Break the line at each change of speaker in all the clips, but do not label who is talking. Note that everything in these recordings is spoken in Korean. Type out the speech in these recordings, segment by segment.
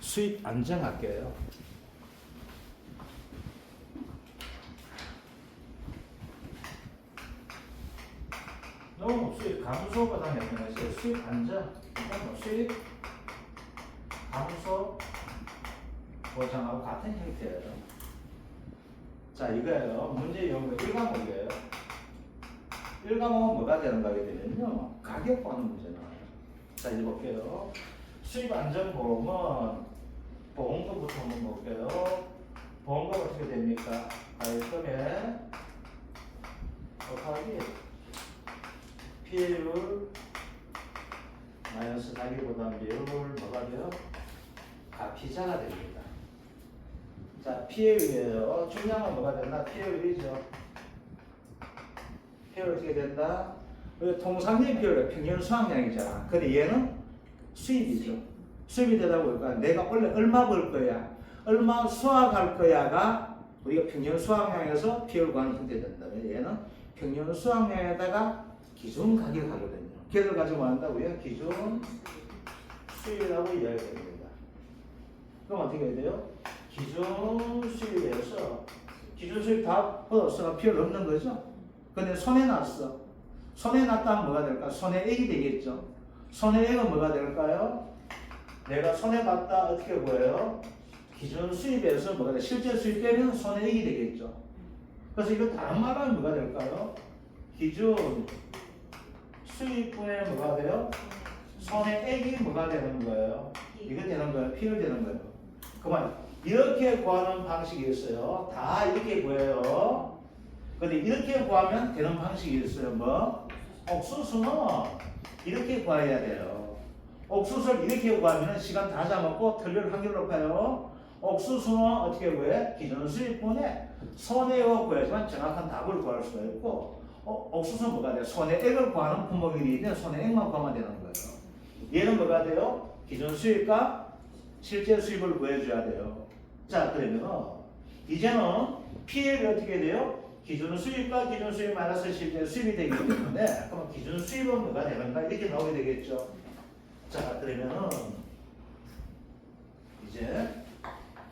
수입 안정할게요. 너무 수입 감소보다 명령했어요. 수입 안정. 수입 감소 보장하고 같은 형태예요. 자, 이거예요. 문제 용어 1과목이에요. 1과목은 뭐가 되는가 하게 되면요. 가격 보는 문제 나와요. 자, 이제 볼게요. 수입 안정보험은 보험금부터 한번 볼게요. 보험금 어떻게 됩니까? 가입금에 곱하기 피해율 마이너스 가계부담 비율 뭐가 돼요? 가피자가 됩니다. 자, 피해율이에요. 중요한 건 뭐가 된다? 피해율이죠. 피해율 어떻게 된다? 통상적인 피해율은 평균 수확량이잖아. 근데 얘는 수입이죠. 수입이 되다 보니까 내가 원래 얼마 벌 거야, 얼마 수확할 거야가 우리가 평균 수확량에서 피해율 구하는 형태 된다면 얘는 평균 수확량에다가 기준 가격을 하거든요. 걔를 가지고 뭐 한다고요? 기준 수입이라고 이야기합니다. 그럼 어떻게 해야 돼요? 기준 수입에서 기준 수입 다 얻어서 피해를 얻는 거죠. 근데 손해 났어. 손해 났다면 뭐가 될까? 손해액이 되겠죠. 손해액은 뭐가 될까요? 내가 손해 봤다 어떻게 보여요? 기준 수입에서 뭐가 돼? 실제 수입 되면 손해액이 되겠죠. 그래서 이거 다른 말로 하면 뭐가 될까요? 기준 수입분의 뭐가 돼요? 손해액이 뭐가 되는 거예요? 이거 되는 거예요? 피해를 되는 거예요. 그만 이렇게 구하는 방식이 있어요. 다 이렇게 구해요. 근데 이렇게 구하면 되는 방식이 있어요. 뭐? 옥수수는 이렇게 구해야 돼요. 옥수수를 이렇게 구하면 시간 다 잡았고 틀릴 확률 높아요. 옥수수는 어떻게 구해? 기준 수입분의 손해액을 구해야지만 정확한 답을 구할 수가 있고 옥수수는 뭐가 돼요? 손해액을 구하는 품목이기 때문에 손해액만 구하면 되는 거예요. 얘는 뭐가 돼요? 기준 수입과 실제 수입을 구해줘야 돼요. 자, 그러면 이제는 피해율이 어떻게 돼요? 기준 수입과 기준 수입 마이너스 실제 수입이 되기 때문에 그럼 기준 수입은 뭐가 되는가? 이렇게 나오게 되겠죠. 자, 그러면은 이제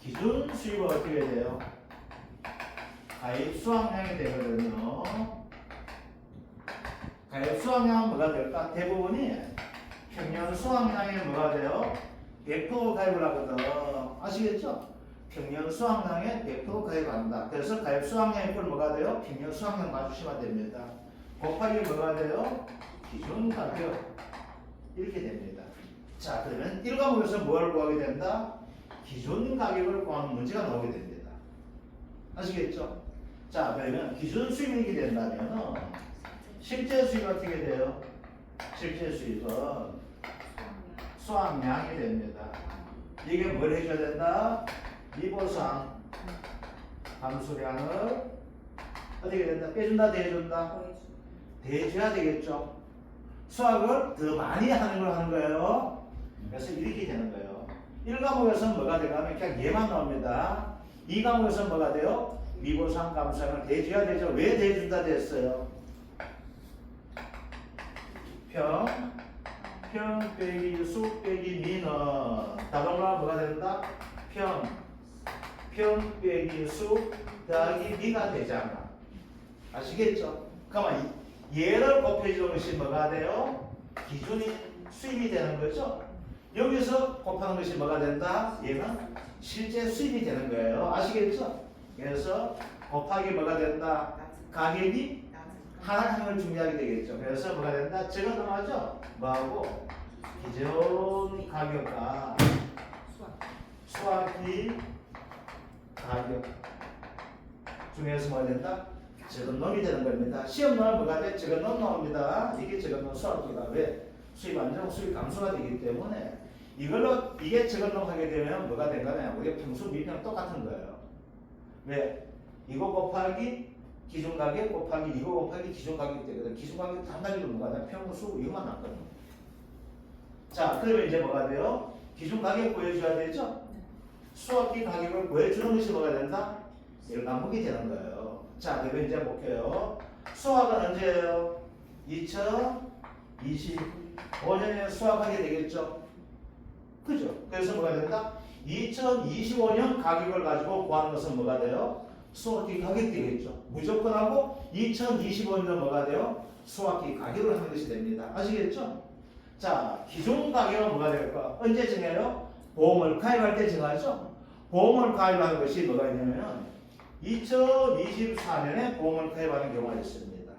기준 수입은 어떻게 돼요? 가입 수확량이 되거든요. 가입 수확량은 뭐가 될까? 대부분이 평년 수확량이 뭐가 돼요? 100% 가입을 하거든. 아시겠죠? 평년 수확량에 100% 가입한다. 그래서 가입 수확량의 꼴 뭐가 돼요? 평년 수확량 맞추시면 됩니다. 곱하기 뭐가 돼요? 기준 가격. 이렇게 됩니다. 자, 그러면 1과목에서 뭘 구하게 된다? 기준 가격을 구하는 문제가 나오게 됩니다. 아시겠죠? 자, 그러면 기준 수입이 된다면 실제 수입이 어떻게 돼요? 실제 수입은 수확량이 됩니다. 이게 뭘 해줘야 된다? 미보상 함수량을 어떻게 된다? 빼준다? 대해준다? 대해줘야 되겠죠. 수학을 더 많이 하는 걸 하는 거예요. 그래서 이렇게 되는 거예요. 1과목에서는 뭐가 되냐면 그냥 얘만 나옵니다. 2과목에서는 뭐가 돼요? 미보상 감수량을 대해줘야 되죠. 왜 대해준다 됐어요? 평 빼기 수 빼기 미는 다방으로 뭐가 된다? 평 빼기 수 더하기 미가 되잖아. 아시겠죠? 그러면 얘를 곱해주는 것이 뭐가 돼요? 기준이 수입이 되는 거죠. 여기서 곱하는 것이 뭐가 된다? 얘는 실제 수입이 되는 거예요. 아시겠죠? 그래서 곱하기 뭐가 된다? 가격이 하나하는 걸 준비하게 되겠죠. 그래서 뭐가 된다? 적어 넘어가죠? 뭐하고? 기존 가격과 수확기 가격 중에서 뭐가 된다? 적은놈이 되는 겁니다. 시험 나오면 뭐가 돼? 적은놈 나옵니다. 이게 적은놈 수확기가 왜? 수입 안정, 수입 감소가 되기 때문에 이걸로 이게 적은놈 하게 되면 뭐가 된가냐? 우리가 평수 미평 똑같은 거예요. 왜? 이거 곱하기 기준 가격 곱하기 이거 곱하기 기준 가격 되거든. 기준 가격 단단히로 뭐가 돼? 평수 이것만 남거든. 자, 그러면 이제 뭐가 돼요? 기준 가격 구해줘야 되죠? 수확기 가격을 구해주는 것이 뭐가 된다? 1과목이 되는 거예요. 자, 그러면 이제 볼게요. 수학은 언제예요? 2025년에 수학하게 되겠죠? 그죠? 그래서 뭐가 된다? 2025년 가격을 가지고 구하는 것은 뭐가 돼요? 수학기 가격 되겠죠. 무조건 하고 2025년은 뭐가 돼요? 수학기 가격을 하는 것이 됩니다. 아시겠죠? 자, 기존 가격은 뭐가 될까? 언제 정해요? 보험을 가입할 때 정하죠. 보험을 가입하는 것이 뭐가 있냐면 2024년에 보험을 가입하는 경우가 있습니다.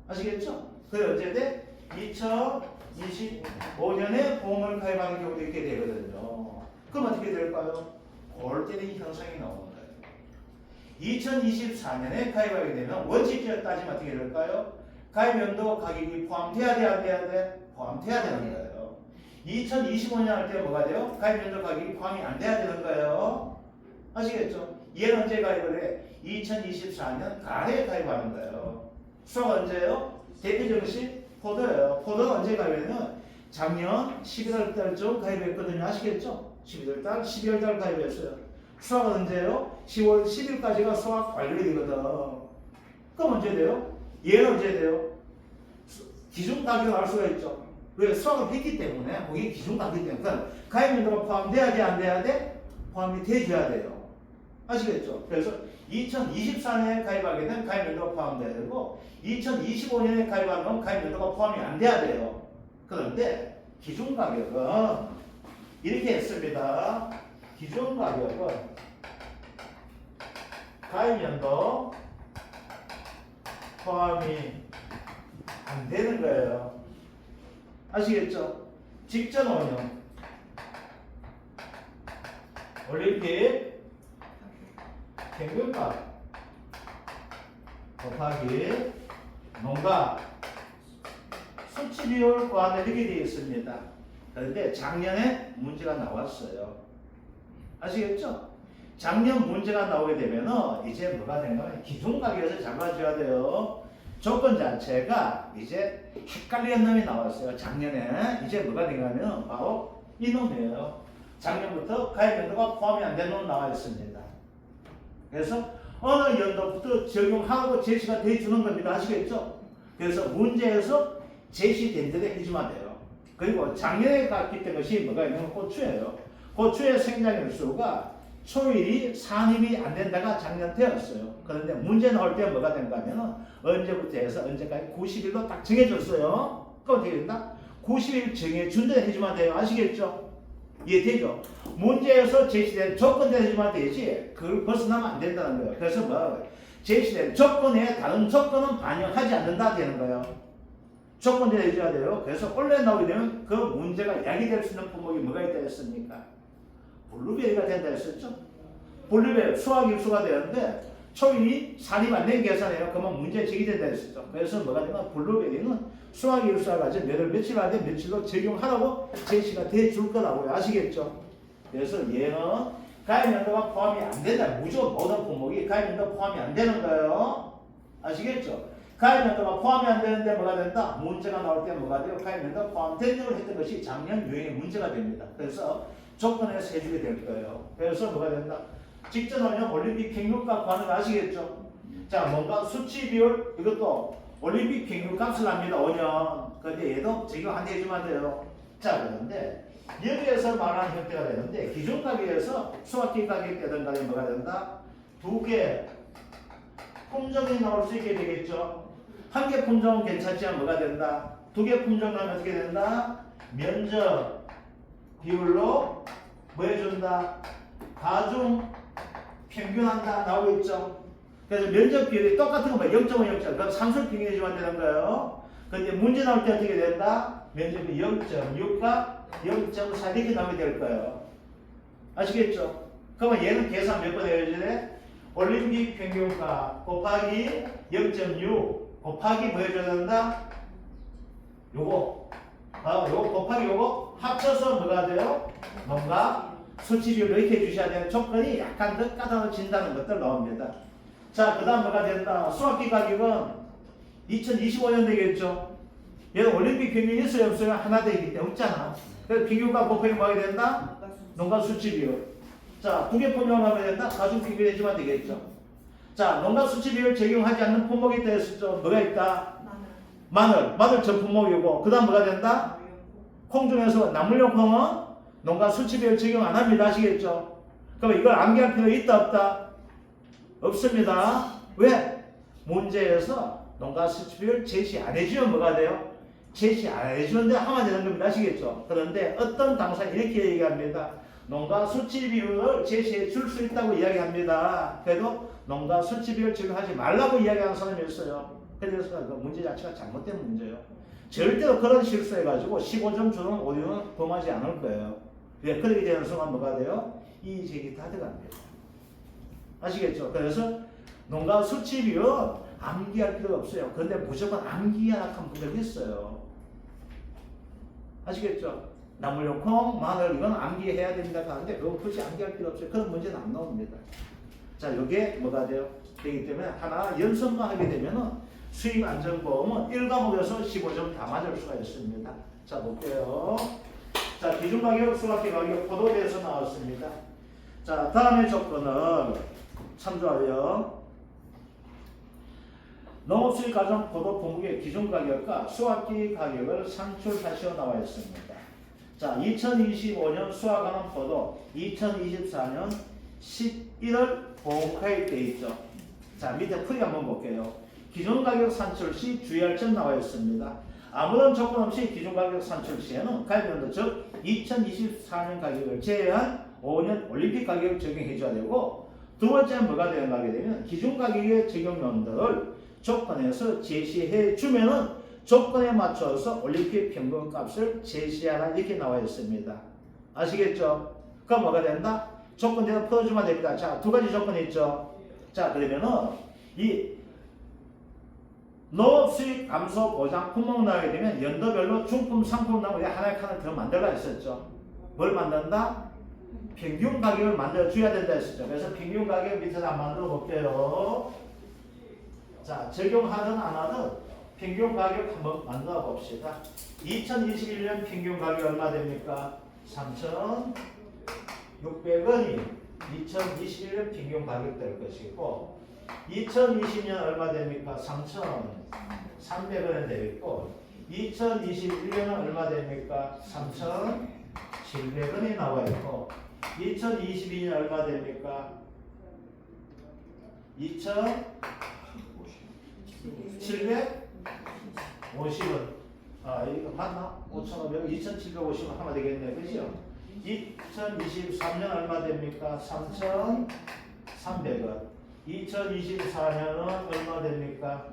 아시겠죠? 그게 언제 돼? 2025년에 보험을 가입하는 경우도 있게 되거든요. 그럼 어떻게 될까요? 골때리는 현상이 나오는 거예요. 2024년에 가입하게 되면 원칙적으로 따지면 어떻게 될까요? 가입연도 가격이 포함돼야 돼, 안 돼야 돼? 포함돼야 되는 거예요. 2025년 할 때 뭐가 돼요? 가입연도 가격이 포함이 안 돼야 되는 거예요. 아시겠죠? 얘는 언제 가입을 해? 2024년 가을에 가입하는 거예요. 수학 언제예요? 대표 정시 포도예요. 포도가 언제 가입했냐면 작년 11월 달쯤 가입했거든요. 아시겠죠? 11월 달, 12월 달 가입했어요. 수학은 언제예요? 10월 10일까지가 수학 완료이거든. 그럼 언제 돼요? 얘는 언제 돼요? 기준 가격을 알 수가 있죠. 왜? 수학을 했기 때문에 거기 기준 가격이 때문에 그러니까 가입연도가 포함돼야지 안 돼야 돼? 포함이 돼줘야 돼요. 아시겠죠? 그래서 2024년에 가입하게 되면 가입연도가 포함돼야 되고 2025년에 가입하면 가입연도가 포함이 안 돼야 돼요. 그런데 기준 가격은 이렇게 했습니다. 기준 가격은 가입연도 포함이 안 되는 거예요. 아시겠죠? 직전 5년 올림픽 평균값 곱하기 농가 수치 비율 구하는 이렇게 되어 있습니다. 그런데 작년에 문제가 나왔어요. 아시겠죠? 작년 문제가 나오게 되면은 이제 뭐가 되냐면 기존 가격에서 잡아줘야 돼요. 조건 자체가 이제 헷갈리는 놈이 나왔어요. 작년에 이제 뭐가 되냐면 바로 이 놈이에요. 작년부터 가입연도가 포함이 안 된 놈 나와 있습니다. 그래서 어느 연도부터 적용하고 제시가 돼 주는 겁니다. 아시겠죠? 그래서 문제에서 제시된 대로 해주면 돼요. 그리고 작년에 갔기 것이 뭐가 있냐면 고추예요. 고추의 생장일수가 초일이 산입이 안 된다가 작년 되었어요. 그런데 문제 나올 때 뭐가 된가 하면 언제부터 해서 언제까지 90일로 딱 정해줬어요. 그럼 어떻게 된다? 90일 정해준 대로 해주면 돼요. 아시겠죠? 이해되죠? 문제에서 제시된 조건대로 해주면 되지 그걸 벗어나면 안 된다는 거예요. 그래서 뭐 제시된 조건에 다른 조건은 반영하지 않는다 되는 거예요. 조건대로 해줘야 돼요. 그래서 원래 나오게 되면 그 문제가 야기될 수 있는 품목이 뭐가 있다 했습니까? 블루베리가 된다 했었죠. 블루베리 수학일수가 되는데 초일이 산입 안 된 계산이에요. 그러면 문제 제기된다 했었죠. 그래서 뭐가 되면 블루베리는 수학일수가 가지고 몇월 며칠 안에 며칠로 적용하라고 제시가 돼 줄 거라고요. 아시겠죠? 그래서 얘는 가입연도가 포함이 안 된다. 무조건 모든 품목이 가입연도 포함이 안 되는 거예요. 아시겠죠? 가입연도가 포함이 안 되는데 뭐가 된다? 문제가 나올 때 뭐가 돼요? 가입연도 포함된 걸 했던 것이 작년 유행의 문제가 됩니다. 그래서 조건에서 해주게 될 거예요. 그래서 뭐가 된다? 직전하면 올림픽 평균값 구하는 거 아시겠죠? 자, 뭔가 수치 비율 이것도 올림픽 평균값을 합니다. 5년. 근데 얘도 지금 한 대 해주면 돼요. 자, 그런데 여기에서 말하는 형태가 되는데 기존 가격에서 수학기 가격이든 간에 뭐가 된다? 두 개 품종이 나올 수 있게 되겠죠. 한 개 품종은 괜찮지만 뭐가 된다? 두 개 품종 나면 어떻게 된다? 면적 비율로 뭐 해준다? 가중 평균한다 나오고 있죠. 그래서 면적 비율이 똑같은 거 0.5, 0.5 그럼 상수를 평균해주면 되는 거예요. 근데 문제 나올 때 어떻게 된다? 면적이 0.6과 0.4 이렇게 나오게 될 거예요. 아시겠죠? 그러면 얘는 계산 몇 번 해야지 돼? 올림픽 평균가 곱하기 0.6 곱하기 뭐 해줘야 된다? 요거 요거 곱하기 요거 합쳐서 뭐가 돼요? 뭔가 수치 비율로 이렇게 해주셔야 되는 조건이 약간 더 까다로워진다는 것들 나옵니다. 자, 그 다음 뭐가 된다? 수학기 가격은 2025년 되겠죠? 얘는 올림픽 평균이 있어요 없어요? 하나 되기 때문에 없잖아. 그래서 평균과 곱하기 뭐 하게 된다? 농가 수치 비율. 자, 두 개 품목을 하면 된다? 가중 비교해주면 되겠죠. 자, 농가 수치 비율 적용하지 않는 품목이 있다 했었죠. 뭐가 있다? 마늘 전 품목이고 그 다음 뭐가 된다? 콩 중에서 나물용 콩은 농가 수치비율 적용 안 합니다. 아시겠죠? 그럼 이걸 암기할 필요 있다 없다? 없습니다. 왜? 문제에서 농가 수치비율 제시 안 해주면 뭐가 돼요? 제시 안 해주는데 하면 되는 겁니다. 아시겠죠? 그런데 어떤 당사는 이렇게 얘기합니다. 농가 수치비율을 제시해 줄 수 있다고 이야기합니다. 그래도 농가 수치비율 적용하지 말라고 이야기하는 사람이 있어요. 그래서 그 문제 자체가 잘못된 문제예요. 절대로 그런 실수해가지고 15점 주는 오류는 범하지 않을 거예요. 왜? 그렇게 되는 순간 뭐가 돼요? 이의제기 다 들어갑니다. 아시겠죠? 그래서 농가 수치비율 암기할 필요가 없어요. 그런데 무조건 암기해야 한 분들이 있어요. 아시겠죠? 나물용콩, 마늘 이건 암기해야 됩니다 하는데 그건 굳이 암기할 필요 없어요. 그런 문제는 안 나옵니다. 자, 이게 뭐가 돼요? 되기 때문에 하나 연습만 하게 되면은 수익안전보험은 1과목에서 15점 다 맞을 수가 있습니다. 자, 볼게요. 자, 기준가격, 수학기가격, 포도대에서 나왔습니다. 자, 다음의 조건을 참조하여 농업수익 가정 포도 분무기의 기준가격과 수확기 가격을 산출하시어 나와 있습니다. 자, 2025년 수확하는 포도 2024년 11월 보험가입 되어 있죠. 자, 밑에 풀이 한번 볼게요. 기준가격 산출 시 주의할 점 나와 있습니다. 아무런 조건 없이 기준가격 산출 시에는 가입연도 즉 2024년 가격을 제외한 5년 올림픽 가격을 적용해 줘야 되고, 두 번째는 뭐가 되어가게 되면 기준가격의 적용연도를 조건에서 제시해 주면은 조건에 맞춰서 올림픽 평균값을 제시하라 이렇게 나와 있습니다. 아시겠죠? 그럼 뭐가 된다? 조건대로 풀어주면 됩니다. 자, 두 가지 조건이 있죠. 자, 그러면은 이 농업수익 감소 보장 품목 나오게 되면 연도별로 중품 상품 나오고 하나를 더 만들어가 있었죠. 뭘 만든다? 평균 가격을 만들어줘야 된다 했었죠. 그래서 평균 가격 밑에서 한번 만들어 볼게요. 자, 적용하든 안 하든 평균 가격 한번 만들어 봅시다. 2021년 평균 가격 얼마 됩니까? 3,600원이 2021년 평균 가격 될 것이고, 2020년 얼마 됩니까? 3,300원이 되겠고, 2021년은 얼마 됩니까? 3,700원이 나와 있고, 2022년 얼마 됩니까? 2,750원. 아, 이거 맞나? 5,500원, 2,750원 하면 되겠네. 그죠? 2023년 얼마 됩니까? 3,300원. 2024년은 얼마 됩니까?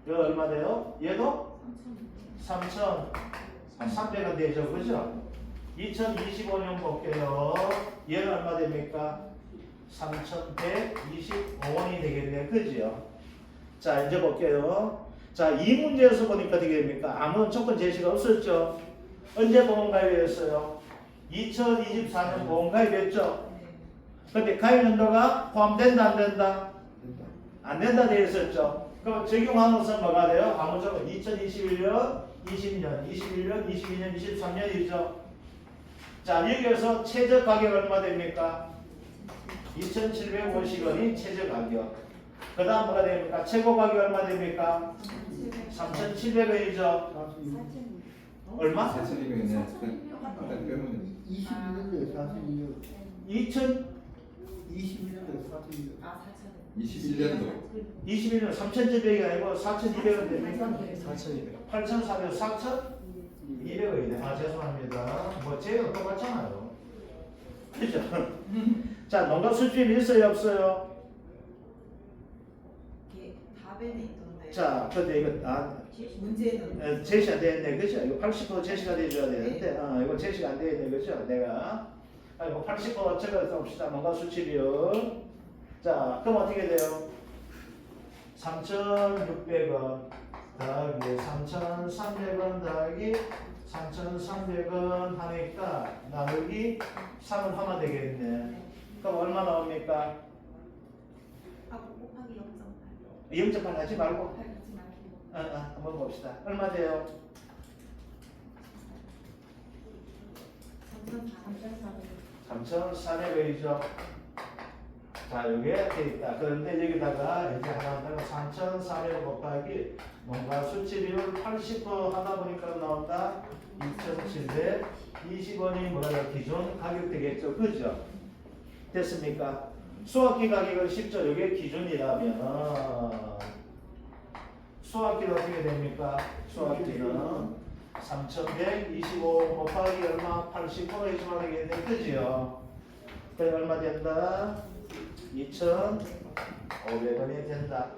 이거 얼마 돼요? 얘도 3,300원 되죠. 그죠? 2025년 볼게요. 얘는 얼마 됩니까? 3,125원이 되겠네. 그죠? 자, 이제 볼게요. 자, 이 문제에서 보니까 어떻게 됩니까? 아무런 조건 제시가 없었죠. 언제 보험가입했어요? 2024년 보험가입했죠. 근데 가입연도가 포함된다 안 된다? 안 된다 되어 있었죠. 그럼 적용하는 것은 뭐가 돼요? 아무 조건 2021년, 20년, 21년, 22년, 23년이죠. 자, 여기에서 최저 가격 얼마 됩니까? 2,750원이 최저 가격. 그 다음 뭐가 됩니까? 최고 가격 얼마 됩니까? 3,700원이죠. 얼마?
4,200원이네.
21년도에 4,200원. 21년도에 4,200원.
21년도
21년 3,700원이 아니고 4,200원 됩니까?
4,200원.
8,400원, 4,200원이네. 아, 죄송합니다. 뭐, 제가 똑같잖아요. 그죠? 자, 농가 수준이 있어요, 없어요?
답에는 있던데.
자, 근데 이거,
문제는
제시 안 되겠네. 그죠? 이거 80% 제시가 돼줘야 되는데, 이거 제시가 안 되겠네. 그죠? 내가. 이거 80% 적어서 봅시다. 농가 수치비율. 자, 그럼 어떻게 돼요? 3,600원 더하기 3,300원 더하기 3,300원 하니까 나누기 3을 하면 되겠네. 그럼 얼마 나옵니까?
곱하기 0.8.
0.8 하지 말고
하지 말고.
한번 봅시다. 얼마 돼요? 3,400원이죠. 자, 여기에 돼 있다. 그런데 여기다가 이제 하나 더 3,400원 곱하기 뭔가 수치비율 80% 하다 보니까 나온다. 2,700 20원이 뭐가 기준 가격 되겠죠. 그죠? 됐습니까? 수학기 가격은 쉽죠. 이게 기준이라면 수학기는 어떻게 됩니까? 수학기는 3125 곱하기 얼마? 80% 해주면 되겠네. 그죠? 그래 얼마 된다? 2,500원이 된다.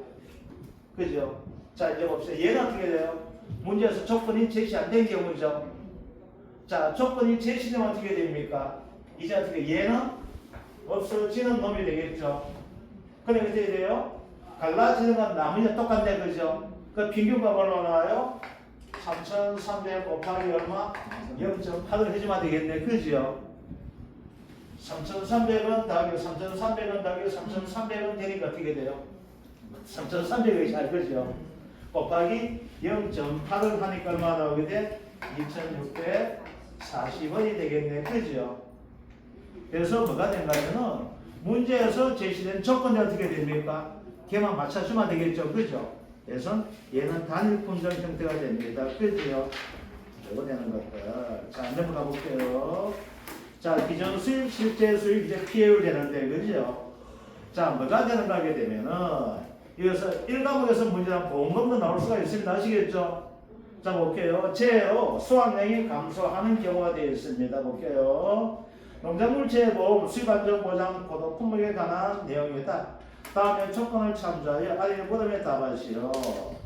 그죠? 자 이제 봅시다. 얘는 어떻게 돼요? 문제에서 조건이 제시 안 된 경우죠. 자 조건이 제시되면 어떻게 됩니까? 이제 어떻게 얘는 없어지는 놈이 되겠죠. 그래 어떻게 돼요? 갈라지는 건 나머지가 똑같네. 그죠? 그 평균값 얼마 나와요? 3,300 곱하기 얼마? 0.8을 해주면 되겠네. 그죠? 3,300원 더하기 3,300원 더하기 3,300원 되니까 어떻게 돼요? 3,300원이 잘 그죠? 곱하기 0.8을 하니까 얼마 나오게 돼? 2,640원이 되겠네. 그죠? 그래서 뭐가 된가면은 문제에서 제시된 조건이 어떻게 됩니까? 걔만 맞춰주면 되겠죠. 그죠? 그래서 얘는 단일 품절 형태가 됩니다. 그죠? 이거 되는 것들. 자, 넘어가 볼게요. 자, 기존 수입, 실제 수입, 이제 PA율 되는데, 그죠? 자, 뭐가 되는가 하게 되면은, 여기서 1과목에서 문제는 보험금도 나올 수가 있습니다. 아시겠죠? 자, 볼게요. 제로 수확량이 감소하는 경우가 되어 있습니다. 볼게요. 농작물 재보험, 수입 안전 보장, 고도 품목에 관한 내용이다. 다음에 조건을 참조하여 아래 보름에 답하시오.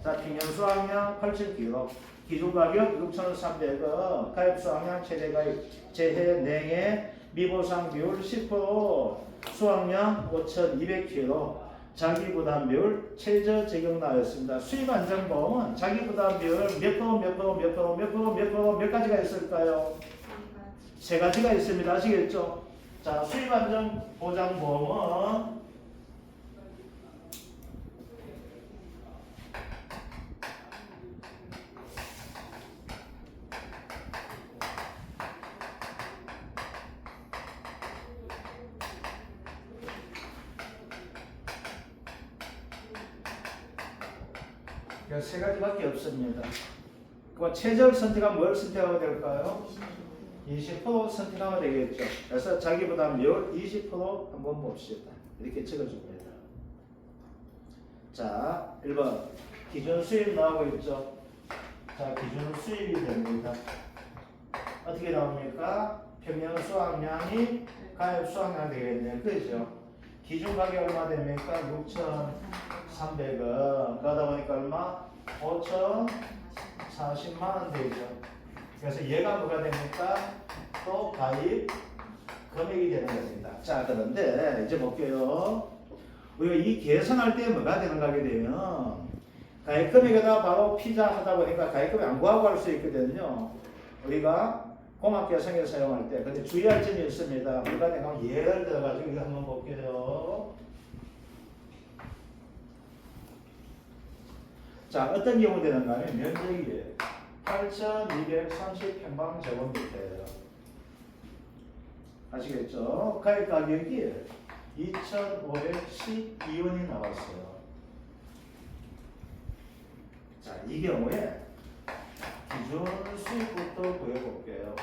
자, 평년 수확량 8,000kg, 기준 가격 6,300원, 가입 수확량 최대 가입 재해 냉해 미보상 비율 10%, 수확량 5,200kg, 자기 부담 비율 최저 적용 나왔습니다. 수입 안전 보험은 자기 부담 비율 몇 가지가 있을까요? 세 가지가 있습니다. 아시겠죠? 자, 수입 안전 보장 보험은 세 가지밖에 없습니다. 그 최저를 선택하면 뭘 선택하면 될까요? 20% 선택하면 되겠죠. 그래서 자기 부담 비율 20% 한번 봅시다. 이렇게 적어줍니다. 자, 1번 기준 수입 나오고 있죠. 자, 기준 수입이 됩니다. 어떻게 나옵니까? 평년 수확량이 가입 수확량 되겠네요. 그죠? 기준 가격 얼마 됩니까? 6,300원. 그러다 보니까 얼마? 5,040만 원 되죠. 그래서 얘가 뭐가 됩니까? 또 가입 금액이 되는 겁니다. 자, 그런데 이제 볼게요. 우리가 이 계산할 때 뭐가 되는가 하게 되면 가입 금액에다 바로 피자 하다 보니까 가입 금액 안 구하고 할 수 있거든요. 우리가 공학 계산에 사용할 때. 근데 주의할 점이 있습니다. 뭐가 되면 예를 들어 가지고 이거 한번 볼게요. 자, 어떤 경우 되는가 하면 면적이 8,230평방제곱미터예요. 아시겠죠? 가입 가격이 2,512원이 나왔어요. 자, 이 경우에 기준 수입부터 구해볼게요.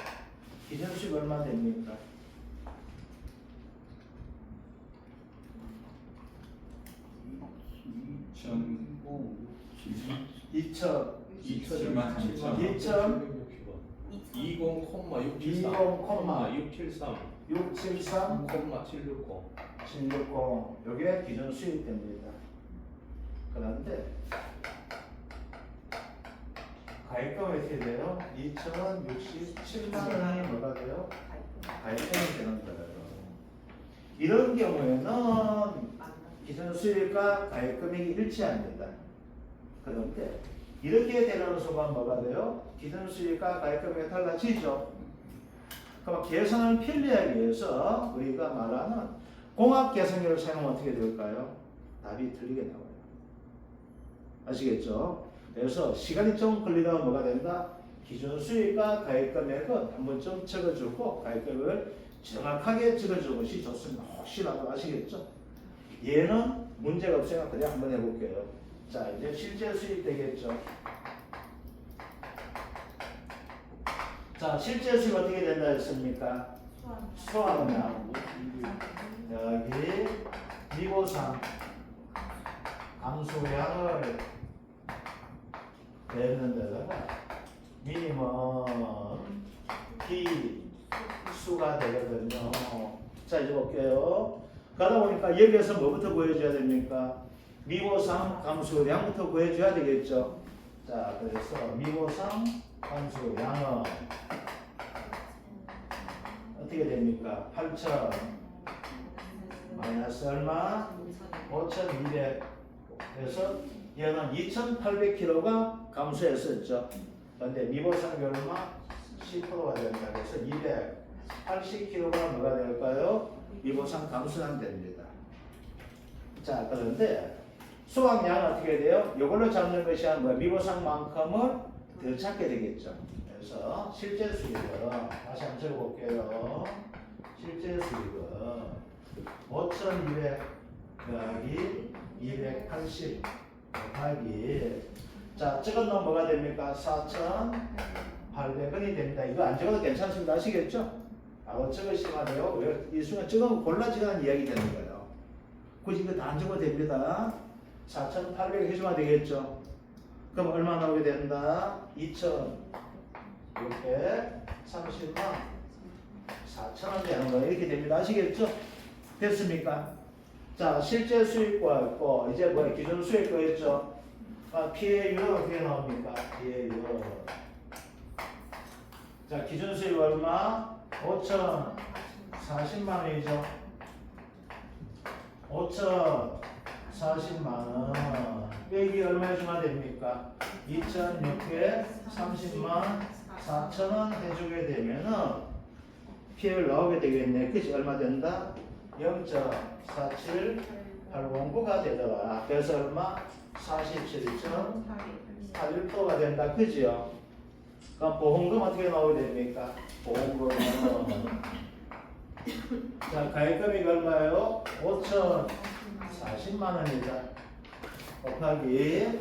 기준 수입 얼마 됩니까?
2,000만
20,673
760 여기에 기준 수입 됩니다. 그런데 가입금이 어떻게 돼요? 2,067만 원이 뭐가 돼요? 가입금이 되는 거예요. 이런 경우에는 기준 수입과 가입 금액이 일치합니다. 그런데 이렇게 되는 순간 뭐가 돼요? 기준 수입과 가입 금액이 달라지죠. 그럼 계산을 편리하기 위해서 우리가 말하는 공학 계산기를 사용하면 어떻게 될까요? 답이 틀리게 나와요. 아시겠죠? 그래서 시간이 좀 걸리다가 뭐가 된다? 기준 수입과 가입 금액은 한번 좀 적어주고 가입 금액을 정확하게 적어주는 것이 좋습니다. 혹시라도 아시겠죠? 얘는 문제가 없으니까 그냥 한번 해볼게요. 자, 이제 실제 수입 되겠죠. 자, 실제 수익 어떻게 된다 했습니까? 수학량. 여기 미보상 감소량을 내는 데다가 미니멈 비수가 되거든요. 자, 이제 볼게요. 가다 보니까 여기에서 뭐부터 구해줘야 됩니까? 미보상 감소량부터 구해줘야 되겠죠. 자, 그래서 미보상 감소량은 어떻게 됩니까? 8,000 마이너스 얼마? 5,200. 그래서 얘는 2,800kg가 감소했었죠. 근데 미보상이 얼마? 10%가 된다. 그래서 280kg가 뭐가 될까요? 미보상 감소량 됩니다. 자, 그런데 수확량은 어떻게 돼요? 이걸로 잡는 것이 아니라 미보상만큼을 더 찾게 되겠죠. 그래서 실제 수익은 다시 한번 적어볼게요. 실제 수익은 5,200 더하기 280 곱하기 자, 적은 놈 뭐가 됩니까? 4,800원이 됩니다. 이거 안 적어도 괜찮습니다. 아시겠죠? 적으시면 돼요. 왜? 이 순간 적으면 골라지라는 이야기 되는 거예요. 굳이 이거 다 안 적어도 됩니다. 4,800 해주면 되겠죠? 그럼 얼마 나오게 된다? 2,630만 4,000원 되는 거예요. 이렇게 됩니다. 아시겠죠? 됐습니까? 자, 실제 수익과 있고, 이제 뭐 기존 수익과 있죠? PA율은 어떻게 나옵니까? PA율. 자, 기존 수익 얼마? 5,040만 원이죠. 5,040만 원. 빼기 얼마 해주면 됩니까? 2,630만 4,000원 해주게 되면은 PA율 나오게 되겠네. 그치? 얼마 된다? 0.47809가 되더라. 그래서 얼마? 47.81%가 된다. 그지요? 그럼 보험금 어떻게 나오게 됩니까? 보험금은 자, 가입금이 얼마예요? 5,040만 원이다. 곱하기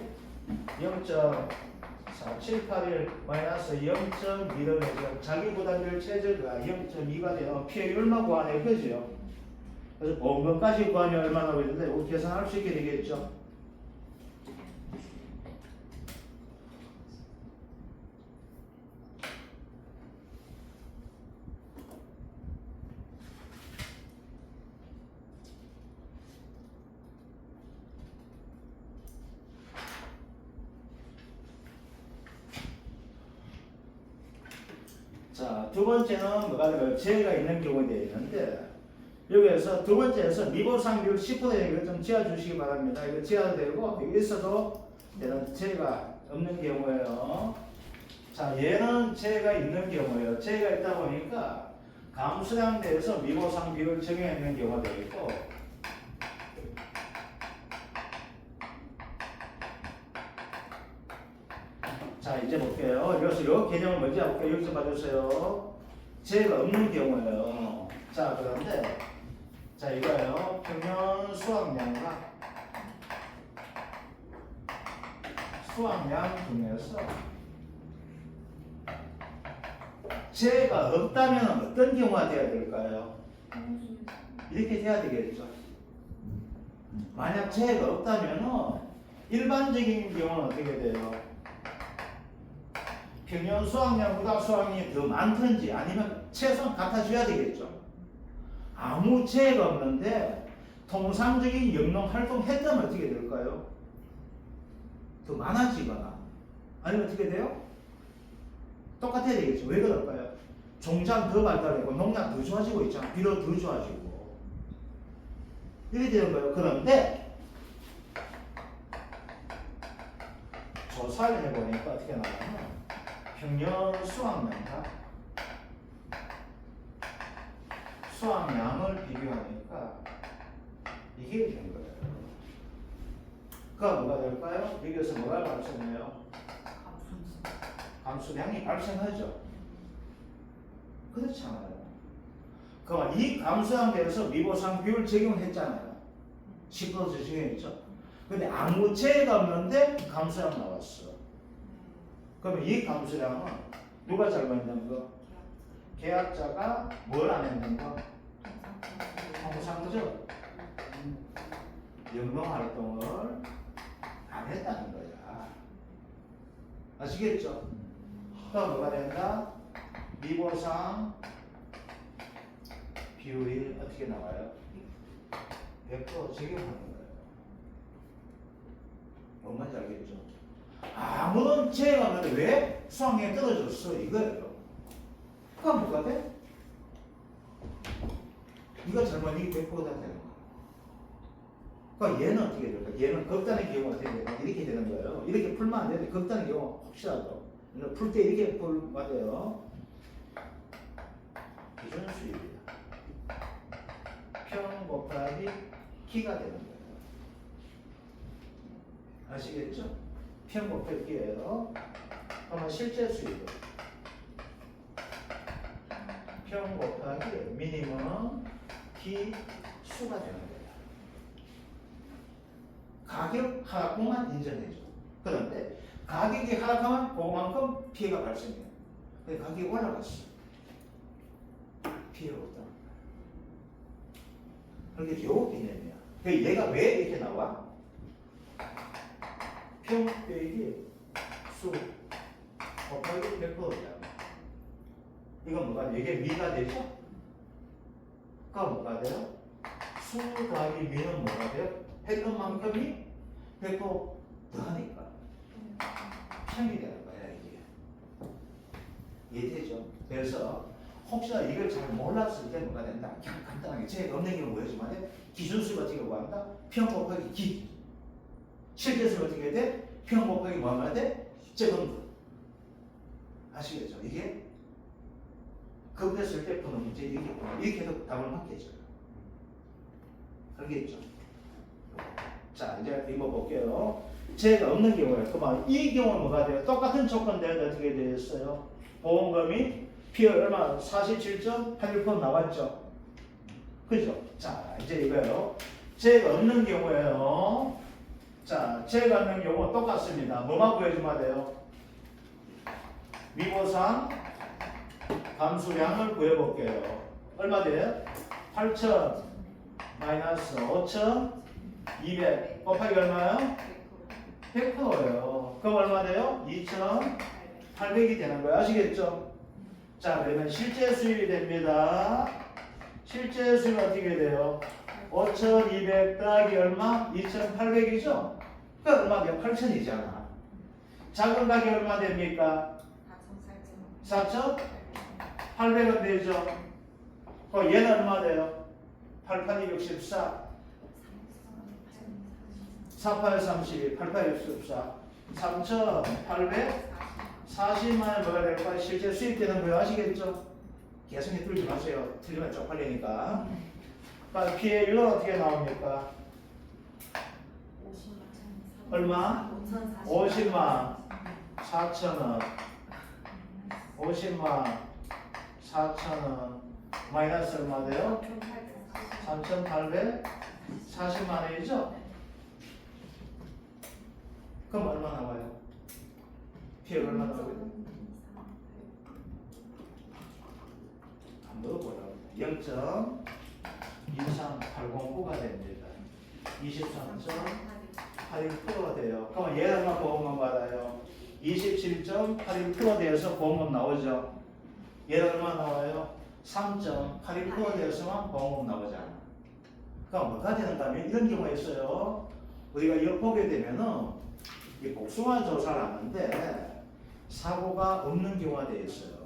0.4781 마이너스 0.2를 자기 부담별 최저가 0.2가 되면 피해율만 구하네. 그지요? 그래서 보험금까지 구하면 얼마나 나오게 되는데 이거 계산할 수 있게 되겠죠? 자, 두 번째는 뭐가 되나요? 재해가 있는 경우에 되어 있는데 여기에서 두 번째에서 미보상 비율 10%에 이거 좀 지어주시기 바랍니다. 이거 지어도 되고 여기 있어도 얘는 재해가 없는 경우예요. 자, 얘는 재해가 있는 경우예요. 재해가 있다 보니까 감수량 대해서 미보상 비율 적용해 있는 경우가 되겠고 자, 이제 볼게요. 여기서 요 개념을 먼저 볼게요. 여기 좀 봐주세요. 재해가 없는 경우예요. 자, 그런데 자, 이거예요. 평년 수확량과 수확량 중에서 재해가 없다면 어떤 경우가 돼야 될까요? 이렇게 돼야 되겠죠. 만약 재해가 없다면 일반적인 경우는 어떻게 돼요? 평년 수확량보다 수확량이 더 많든지 아니면 최소한 같아져야 되겠죠. 아무 재해가 없는데 통상적인 영농 활동 했다면 어떻게 될까요? 더 많아지거나 아니면 어떻게 돼요? 똑같아야 되겠죠. 왜 그럴까요? 종장 더 발달하고 농약 더 좋아지고 있잖아. 비료 더 좋아지고 이렇게 되는 거예요. 그런데 조사를 해보니까 어떻게 나오냐면 평년 수확량과 수확량을 비교하니까 이게 된 거예요. 그가 뭐가 될까요? 여기서 뭐가 발생해요? 감수량이 발생하죠. 그렇잖아요. 그럼 이 감수량에 대해서 미보상 비율 적용했잖아요. 10% 적용했죠. 근데 아무 재해가 없는데 감수량 나왔어. 그러면 이 감수량은 누가 잘못했는 거? 계약자가 뭘 안 했는 거? 통상적 영농 활동을 안 했다는 거야. 아시겠죠? 또 뭐가 된다? 미보상 비율이 어떻게 나와요? 100% 적용하는 거예요. 뭔 말인지 알겠죠? 아무런 죄가 없는데 왜 수학여행 떨어졌어? 이거예요. 그럼 뭐가 돼? 네가 잘못 이게 100%가 되는 거야. 그러니까 얘는 어떻게 될까? 얘는 극단의 경우가 어떻게 되나? 이렇게 되는 거예요. 이렇게 풀면 안 되는데 극단의 경우 혹시라도 풀 때 이렇게 풀면 돼요. 기준 수입이다. 평 곱하기 키가 되는 거예요. 아시겠죠? 평 곱하기 키예요. 그러면 실제 수입은 평 곱하기 미니멈 키 수가 되는 거예요. 가격 하락만 인정해줘. 그런데 가격이 하락하면 그만큼 피해가 발생해요. 근데 가격이 올라갔어. 피해가 없다. 그게 요 개념이야. 그 얘가 왜 이렇게 나와? 평 빼기 수 곱하기 100%야. 이건 뭐가 돼? 이게 미가 되죠? 그럼 뭐가 돼요? 수 더하기 미는 뭐가 돼요? 했던 만큼이 100% 더하니까 평이 되는 거야 이게. 이해되죠? 그래서 혹시나 이걸 잘 몰랐을 때 뭐가 된다? 그냥 간단하게 제가 없는 게 뭐였지만 기준수가 어떻게 구한다? 평 곱하기 기. 실제수가 어떻게 돼? 평 곱하기 뭐 하면 돼? 적은 거. 아시겠죠? 이게 급했을 때 푸는 문제 이렇게 해도 답을 맞겠죠. 알겠죠? 자 이제 이거 볼게요. 제가 없는 경우에 그만 이 경우는 뭐가 돼요? 똑같은 조건인데 어떻게 되었어요? 보험금이 피해 얼마 47.81% 나왔죠. 그죠? 자 이제 이거요. 제가 없는 경우에요. 자 제가 없는 경우 똑같습니다. 뭐만 구해주면 돼요? 미보상 감수량을 구해볼게요. 얼마 돼요? 8,000 마이너스 5,200 곱하기 얼마요? 100%예요. 그럼 얼마 돼요? 2,800이 되는 거예요. 아시겠죠? 자 그러면 실제 수입이 됩니다. 실제 수입은 어떻게 돼요? 5,200 더하기 얼마? 2,800이죠? 그 얼마 돼요? 8,000이잖아. 작은 가격이 얼마 됩니까? 4,800원 되죠? 그 얘는 얼마 돼요? 88,264 4832 88,264 3,840만원 뭐가 될 거야? 실제 수입되는 거예요. 아시겠죠? 개성이 뚫지 마세요. 틀리면 쪽팔리니까. 그러니까 피해율은 어떻게 나옵니까? 얼마? 50만 4,000원 50만 4,000원 마이너스 얼마 돼요? 3,840만 원이죠? 그럼 얼마 나와요? 피해 얼마 나와요? 한번 보라고 0.23809가 됩니다. 23.81%가 돼요. 그럼 얘 얼마 보험금 받아요? 27.81% 되어서 보험금 나오죠. 얘 얼마 나와요? 3.81% 되어서만 보험금 나오잖아. 그럼 뭐가 되는가 하면 이런 경우가 있어요. 우리가 이거 보게 되면은 이 복숭아 조사를 하는데 사고가 없는 경우가 되어 있어요.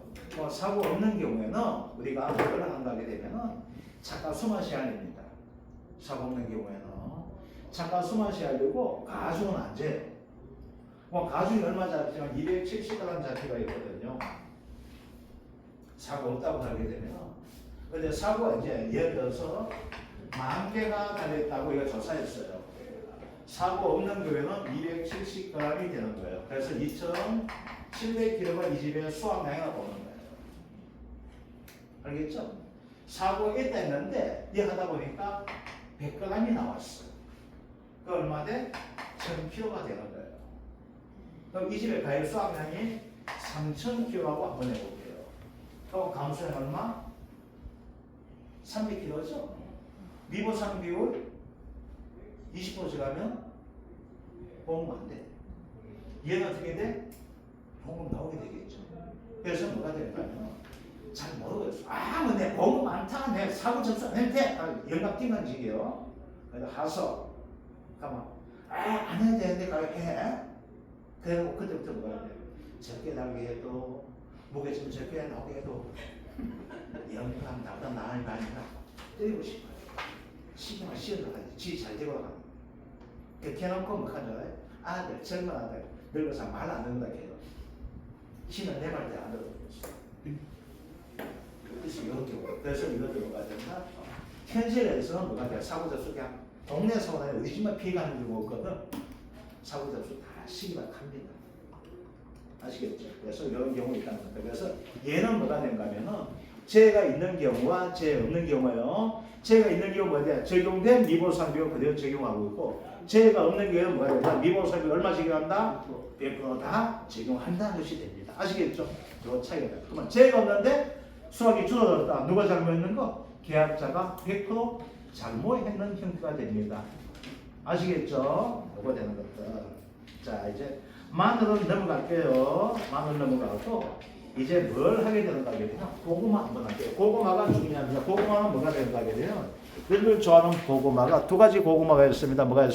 사고 없는 경우에는 우리가 뭐를 한다 하게 되면은 잠깐 수마시알입니다. 사고 없는 경우에는 잠깐 수마시알이고 가중은 안 돼요. 가중이 얼마 잡히지만 270g 잡히가 있거든요. 사고 없다고 하게 되면. 근데 사고가 이제 예를 들어서 10,000개가 달렸다고 이거 조사했어요. 사고 없는 경우에는 270g이 되는 거예요. 그래서 2,700kg가 이 집에 수확량이가 오는 거예요. 알겠죠? 사고가 있다 했는데 이 하다 보니까 100g이 나왔어. 그 얼마 돼? 1,000kg가 되는 거예요. 그럼 이 집의 과일 수확량이 3000kg하고 한번 해볼게요. 그럼 감소는 얼마? 300kg죠? 미보상 비율 20% 들어가면 보험 안 돼. 얘는 어떻게 돼? 보험 나오게 되겠죠. 그래서 뭐가 될까요? 잘 모르겠어. 뭐 내 보험 많다. 내 사고 접수 안 해도 돼. 영감 뛰면 지게요. 그래서 하서 가만. 안 해도 되는데 가게 해. 그리고 그때부터 뭐가 돼? 적게 나게 해도 무게 좀 적게 나오게 해도 영감 나보다 나으니까 때리고 싶어요. 시간을 시원하게 지잘 되고 가는. 그렇게 해놓고 뭐 하는 줄 알아요? 아들 젊은 아들 늙어서 말 안 듣는다 해요. 신은 내 말 때 안 들어요. 뜻이 이렇게 오고. 그래서 이것도 뭐가 된다? 현실에서는 뭐가 돼? 사고 접수 그냥 동네 사고나 우리 집만 피해가는 경우가 없거든. 사고 접수 다 시기가 갑니다. 아시겠죠? 그래서 이런 경우 있다는 겁니다. 그래서 얘는 뭐가 된가 하면은 죄가 있는 경우와 죄 없는 경우예요. 죄가 있는 경우 뭐가 돼? 적용된 미보상 비율 그대로 적용하고 있고 죄가 없는 경우는 뭐가 된다? 미보상 비율 얼마 적용한다? 100%다 적용한다는 것이 됩니다. 아시겠죠? 그 차이가. 그러면 죄가 없는데 수학이 줄어들었다. 누가 잘못했는 거? 계약자가 100% 잘못했는 형태가 됩니다. 아시겠죠? 이거 되는 것들. 자 이제 마늘은 넘어갈게요. 마늘 넘어가고 이제 뭘 하게 되는가 하게 되면 고구마 한번 할게요. 고구마가 중요합니다. 고구마는 뭐가 되는가 하게 되면 여러분들 좋아하는 고구마가 두 가지 고구마가 있습니다. 뭐가 있습니까?